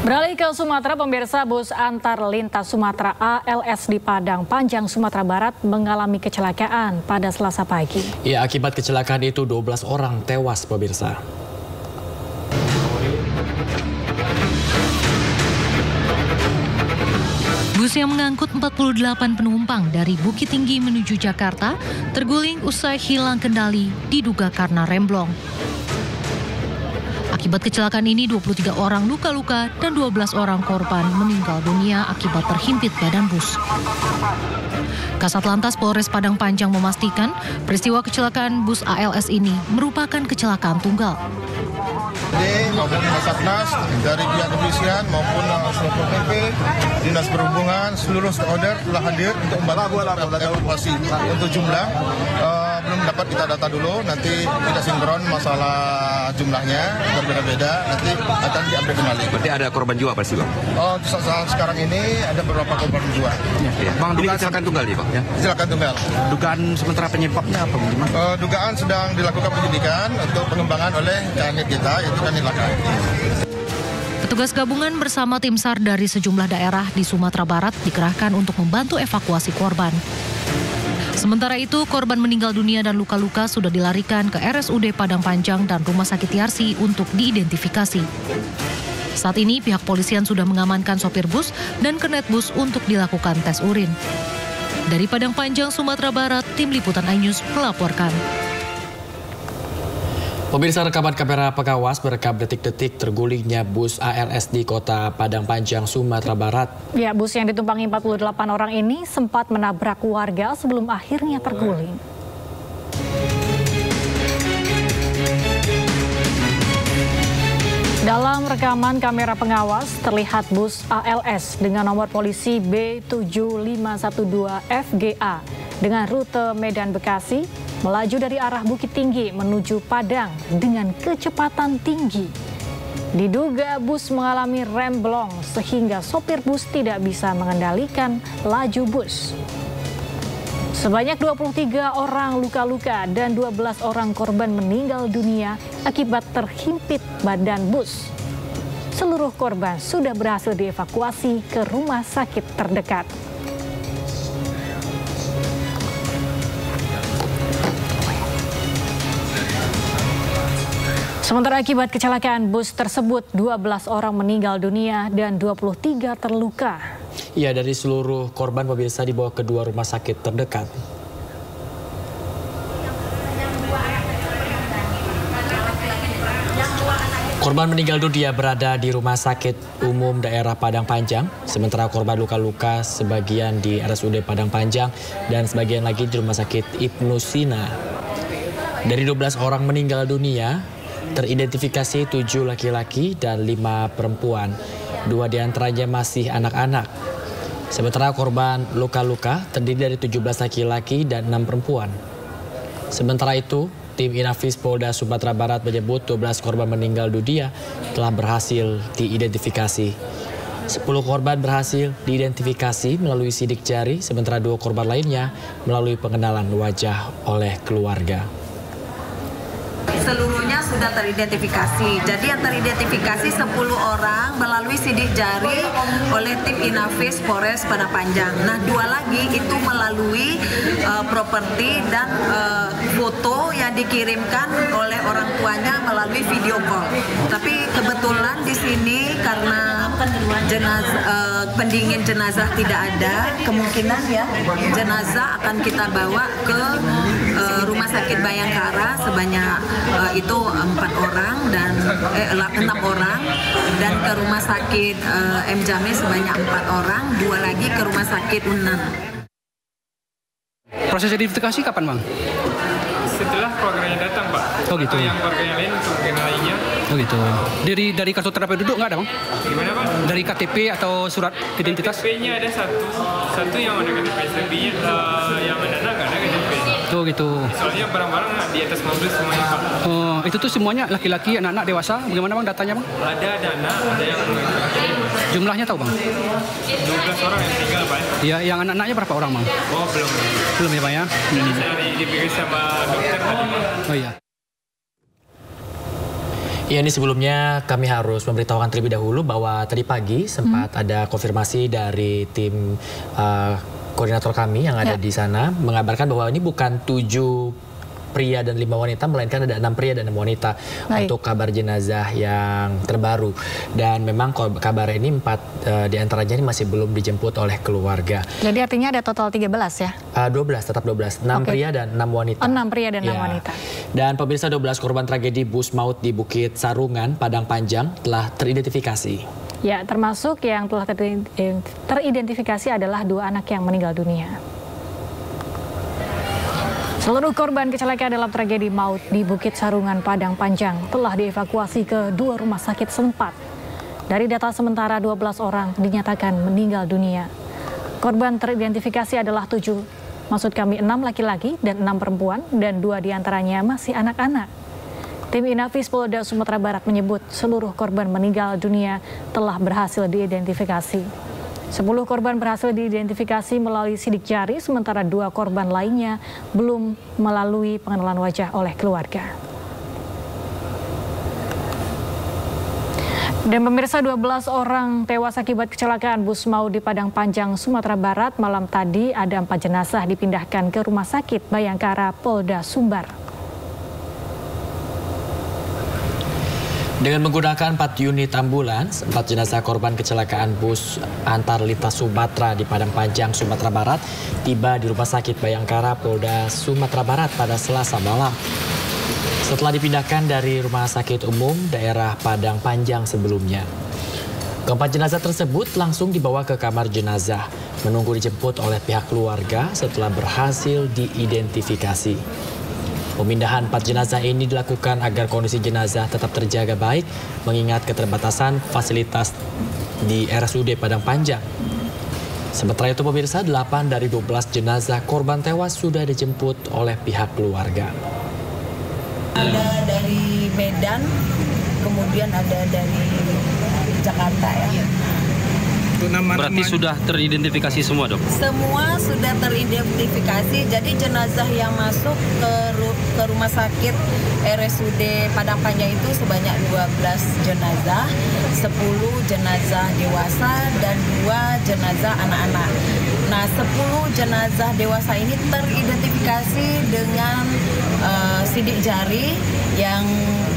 Beralih ke Sumatera, pemirsa, bus antar lintas Sumatera ALS di Padang Panjang, Sumatera Barat mengalami kecelakaan pada Selasa pagi. Ya, akibat kecelakaan itu 12 orang tewas, pemirsa. Bus yang mengangkut 48 penumpang dari Bukit Tinggi menuju Jakarta terguling usai hilang kendali, diduga karena remblong. Akibat kecelakaan ini 23 orang luka-luka dan 12 orang korban meninggal dunia akibat terhimpit badan bus. Kasat Lantas Polres Padang Panjang memastikan peristiwa kecelakaan bus ALS ini merupakan kecelakaan tunggal. Maupun Basarnas dari pihak kepolisian maupun Satpol PP, Dinas Perhubungan, seluruh stakeholder telah hadir untuk membantu evakuasi. Untuk jumlah belum dapat kita data dulu, nanti kita sinkron masalah jumlahnya berbeda-beda, nanti akan diupdate kembali. Berarti ada korban jiwa pasti, Bang? Oh, saat sekarang ini ada beberapa korban jiwa. Ya. Bang, ini kecelakaan tunggal nih, Bang? Ya? Kecelakaan tunggal. Dugaan sementara penyebabnya apa, Bang? Dugaan sedang dilakukan penyidikan untuk pengembangan oleh kanit kita, yaitu kanit laka. Petugas gabungan bersama tim SAR dari sejumlah daerah di Sumatera Barat dikerahkan untuk membantu evakuasi korban. Sementara itu, korban meninggal dunia dan luka-luka sudah dilarikan ke RSUD Padang Panjang dan Rumah Sakit Yarsi untuk diidentifikasi. Saat ini, pihak polisian sudah mengamankan sopir bus dan kernet bus untuk dilakukan tes urin. Dari Padang Panjang, Sumatera Barat, Tim Liputan iNews melaporkan. Pemirsa, rekaman kamera pengawas merekam detik-detik tergulingnya bus ALS di kota Padang Panjang, Sumatera Barat. Ya, bus yang ditumpangi 48 orang ini sempat menabrak warga sebelum akhirnya terguling. Dalam rekaman kamera pengawas terlihat bus ALS dengan nomor polisi B7512FGA dengan rute Medan Bekasi melaju dari arah Bukit Tinggi menuju Padang dengan kecepatan tinggi. Diduga bus mengalami remblong sehingga sopir bus tidak bisa mengendalikan laju bus. Sebanyak 23 orang luka-luka dan 12 orang korban meninggal dunia akibat terhimpit badan bus. Seluruh korban sudah berhasil dievakuasi ke rumah sakit terdekat. Sementara akibat kecelakaan bus tersebut, 12 orang meninggal dunia dan 23 terluka. Ya, dari seluruh korban pemirsa dibawa ke 2 rumah sakit terdekat. Korban meninggal dunia berada di Rumah Sakit Umum Daerah Padang Panjang, sementara korban luka-luka sebagian di RSUD Padang Panjang dan sebagian lagi di Rumah Sakit Ibnu Sina. Dari 12 orang meninggal dunia, teridentifikasi 7 laki-laki dan 5 perempuan. 2 diantaranya masih anak-anak. Sementara korban luka-luka terdiri dari 17 laki-laki dan 6 perempuan. Sementara itu, tim Inafis Polda Sumatera Barat menyebut 12 korban meninggal dunia telah berhasil diidentifikasi. 10 korban berhasil diidentifikasi melalui sidik jari, sementara 2 korban lainnya melalui pengenalan wajah oleh keluarga. Seluruhnya sudah teridentifikasi. Jadi yang teridentifikasi 10 orang melalui sidik jari oleh tim Inafis Polres Padang Panjang. Nah, 2 lagi itu melalui properti dan foto yang dikirimkan oleh orang tuanya melalui video call. Tapi kebetulan di sini karena pendingin jenazah tidak ada, kemungkinan ya jenazah akan kita bawa ke Rumah Sakit Bayangkara sebanyak itu 6 orang dan ke Rumah Sakit M Jamil sebanyak 4 orang, 2 lagi ke Rumah Sakit Unan. Proses identifikasi kapan, Bang? Setelah keluarganya datang, Pak. Oh gitu. Yang keluarganya lain untuk mengenalinya. Oh gitu. Dari kartu tanda penduduk nggak ada, Bang? Gimana, Pak? Dari KTP atau surat identitas? KTP-nya ada satu yang ada KTP, selebihnya yang anak-anak nggak ada KTP. Oh gitu. Soalnya barang-barang di atas mobil semuanya, Pak. Oh, itu tuh semuanya laki-laki, anak-anak, dewasa. Bagaimana, Bang, datanya, Bang? Ada anak, ada yang Jumlahnya tahu, Bang? 12 orang yang tinggal, Pak. Ya, yang anak-anaknya berapa orang, Bang? Oh, belum. Belum ya, Bang ya? Saya diperiksa sama dokter tadi, Pak. Oh iya. Ya, ini sebelumnya kami harus memberitahukan terlebih dahulu bahwa tadi pagi sempat ada konfirmasi dari tim koordinator kami yang ada di sana mengabarkan bahwa ini bukan 7 pria dan 5 wanita, melainkan ada 6 pria dan 6 wanita untuk kabar jenazah yang terbaru. Dan memang kabar ini 4 diantaranya ini masih belum dijemput oleh keluarga. Jadi artinya ada total 13 ya? 12, tetap 12. 6 pria dan 6 wanita. 6 pria dan 6 wanita. Dan pemirsa, 12 korban tragedi bus maut di Bukit Sarungan, Padang Panjang telah teridentifikasi. Ya, termasuk yang telah teridentifikasi adalah 2 anak yang meninggal dunia. Seluruh korban kecelakaan dalam tragedi maut di Bukit Sarungan, Padang Panjang telah dievakuasi ke 2 rumah sakit setempat. Dari data sementara 12 orang dinyatakan meninggal dunia. Korban teridentifikasi adalah 6 laki-laki dan 6 perempuan dan 2 diantaranya masih anak-anak. Tim Inafis Polda Sumatera Barat menyebut seluruh korban meninggal dunia telah berhasil diidentifikasi. 10 korban berhasil diidentifikasi melalui sidik jari, sementara 2 korban lainnya belum melalui pengenalan wajah oleh keluarga. Dan pemirsa, 12 orang tewas akibat kecelakaan bus maut di Padang Panjang, Sumatera Barat. Malam tadi ada 4 jenazah dipindahkan ke Rumah Sakit Bayangkara Polda Sumbar. Dengan menggunakan 4 unit ambulans, 4 jenazah korban kecelakaan bus antar lintas Sumatera di Padang Panjang, Sumatera Barat tiba di Rumah Sakit Bayangkara Polda Sumatera Barat pada Selasa malam. Setelah dipindahkan dari Rumah Sakit Umum Daerah Padang Panjang sebelumnya. Keempat jenazah tersebut langsung dibawa ke kamar jenazah, menunggu dijemput oleh pihak keluarga setelah berhasil diidentifikasi. Pemindahan 4 jenazah ini dilakukan agar kondisi jenazah tetap terjaga baik, mengingat keterbatasan fasilitas di RSUD Padang Panjang. Sementara itu pemirsa, 8 dari 12 jenazah korban tewas sudah dijemput oleh pihak keluarga. Ada dari Medan, kemudian ada dari Jakarta ya. Berarti sudah teridentifikasi semua, Dok? Semua sudah teridentifikasi, jadi jenazah yang masuk ke rumah sakit RSUD Padang Panjang itu sebanyak 12 jenazah, 10 jenazah dewasa dan 2 jenazah anak-anak. Nah, 10 jenazah dewasa ini teridentifikasi dengan sidik jari yang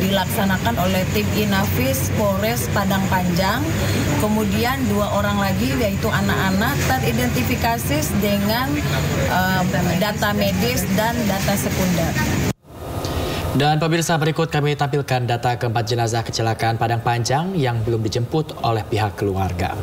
dilaksanakan oleh tim Inafis Polres Padang Panjang. Kemudian 2 orang lagi yaitu anak-anak teridentifikasi dengan data medis dan data sekunder. Dan pemirsa, berikut kami tampilkan data keempat jenazah kecelakaan Padang Panjang yang belum dijemput oleh pihak keluarga.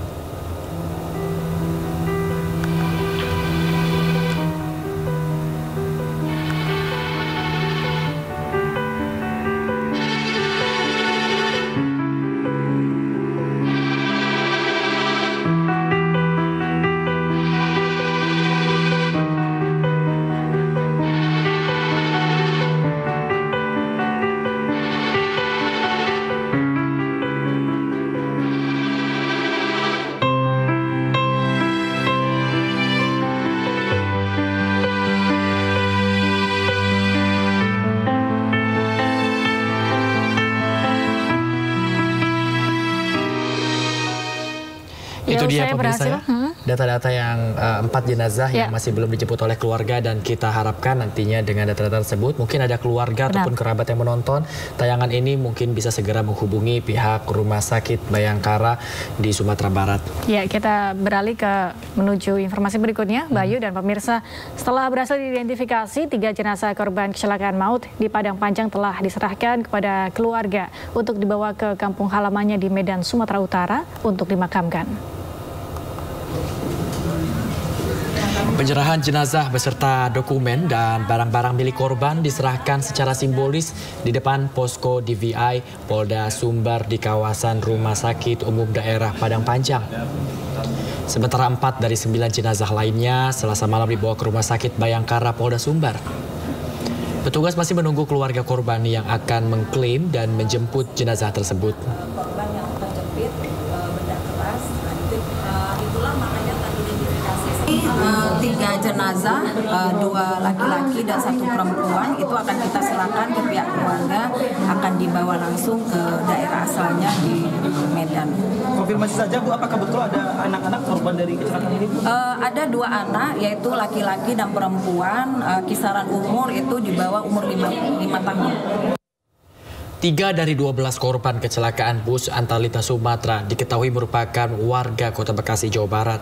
Itu dia pemirsa, data-data yang 4 jenazah yang masih belum dijemput oleh keluarga, dan kita harapkan nantinya dengan data-data tersebut mungkin ada keluarga ataupun kerabat yang menonton tayangan ini mungkin bisa segera menghubungi pihak Rumah Sakit Bayangkara di Sumatera Barat. Ya, kita beralih ke menuju informasi berikutnya, Bayu dan pemirsa. Setelah berhasil diidentifikasi, 3 jenazah korban kecelakaan maut di Padang Panjang telah diserahkan kepada keluarga untuk dibawa ke kampung halamannya di Medan, Sumatera Utara untuk dimakamkan. Penyerahan jenazah beserta dokumen dan barang-barang milik korban diserahkan secara simbolis di depan posko DVI Polda Sumbar di kawasan Rumah Sakit Umum Daerah Padang Panjang. Sementara 4 dari 9 jenazah lainnya Selasa malam dibawa ke Rumah Sakit Bayangkara Polda Sumbar. Petugas masih menunggu keluarga korban yang akan mengklaim dan menjemput jenazah tersebut. Korban yang terjepit benda keras, itulah makanya tadi identifikasi 3 jenazah 2 laki-laki dan 1 perempuan, itu akan kita serahkan ke pihak keluarga, akan dibawa langsung ke daerah asalnya di Medan. Konfirmasi saja Bu, apakah betul ada anak-anak korban dari kecelakaan ini? Ada 2 anak, yaitu laki-laki dan perempuan, kisaran umur itu di bawah umur 5 tahun. 3 dari 12 korban kecelakaan bus antar lintas Sumatera diketahui merupakan warga Kota Bekasi, Jawa Barat.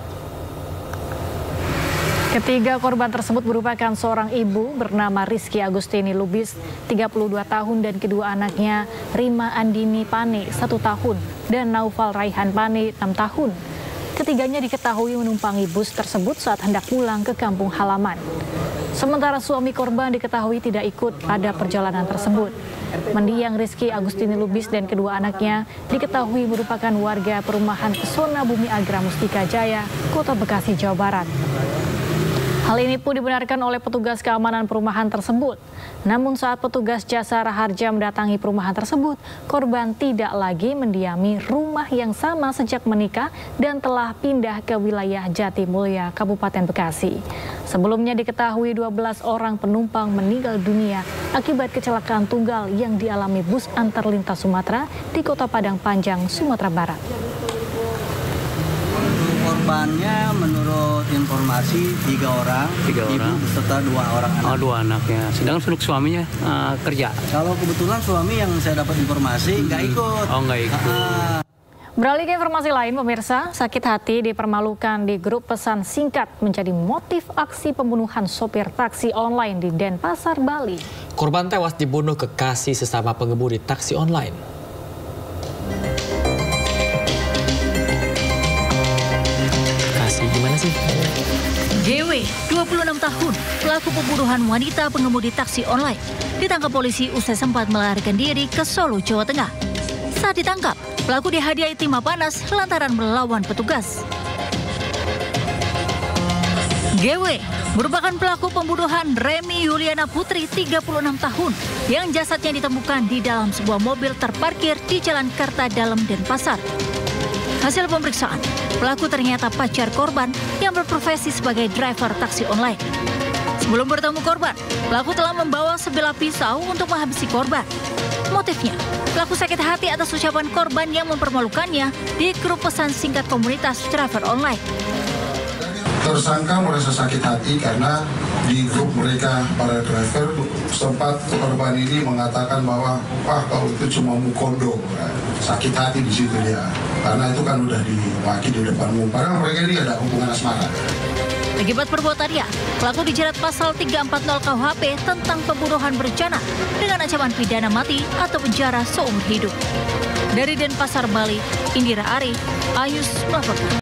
Ketiga korban tersebut merupakan seorang ibu bernama Rizky Agustini Lubis, 32 tahun, dan kedua anaknya Rima Andini Pane, 1 tahun, dan Naufal Raihan Pane, 6 tahun. Ketiganya diketahui menumpangi bus tersebut saat hendak pulang ke kampung halaman. Sementara suami korban diketahui tidak ikut pada perjalanan tersebut. Mendiang Rizky Agustini Lubis dan kedua anaknya diketahui merupakan warga perumahan Pesona Bumi Agra Mustika Jaya, Kota Bekasi, Jawa Barat. Hal ini pun dibenarkan oleh petugas keamanan perumahan tersebut. Namun saat petugas jasa raharja mendatangi perumahan tersebut, korban tidak lagi mendiami rumah yang sama sejak menikah dan telah pindah ke wilayah Jatimulya, Kabupaten Bekasi. Sebelumnya diketahui 12 orang penumpang meninggal dunia akibat kecelakaan tunggal yang dialami bus antar lintas Sumatera di Kota Padang Panjang, Sumatera Barat. Korbannya menurut informasi 3 orang, ibu beserta 2 orang anak. 2 anaknya. Sedangkan untuk suaminya kerja. Kalau kebetulan suami yang saya dapat informasi nggak ikut. Oh, nggak ikut. Beralih ke informasi lain, pemirsa, sakit hati dipermalukan di grup pesan singkat menjadi motif aksi pembunuhan sopir taksi online di Denpasar, Bali. Korban tewas dibunuh kekasih sesama pengemudi taksi online. Gimana sih? GW, 26 tahun, pelaku pembunuhan wanita pengemudi taksi online, ditangkap polisi usai sempat melarikan diri ke Solo, Jawa Tengah. Saat ditangkap, pelaku dihadiahi timah panas lantaran melawan petugas. GW merupakan pelaku pembunuhan Remi Yuliana Putri, 36 tahun, yang jasadnya ditemukan di dalam sebuah mobil terparkir di Jalan Karta Dalem, Denpasar. Hasil pemeriksaan, pelaku ternyata pacar korban yang berprofesi sebagai driver taksi online. Sebelum bertemu korban, pelaku telah membawa sebilah pisau untuk menghabisi korban. Motifnya, pelaku sakit hati atas ucapan korban yang mempermalukannya di grup pesan singkat komunitas driver online. Tersangka merasa sakit hati karena di grup mereka para driver sempat korban ini mengatakan bahwa kau itu cuma mukondo, sakit hati di situ dia, karena itu kan udah dimaki di depan umum. Padahal mereka ini ada hubungan asmara. Akibat perbuatannya, pelaku dijerat pasal 340 KUHP tentang pembunuhan berencana dengan ancaman pidana mati atau penjara seumur hidup. Dari Denpasar, Bali, Indira Ari, Ayus melaporkan.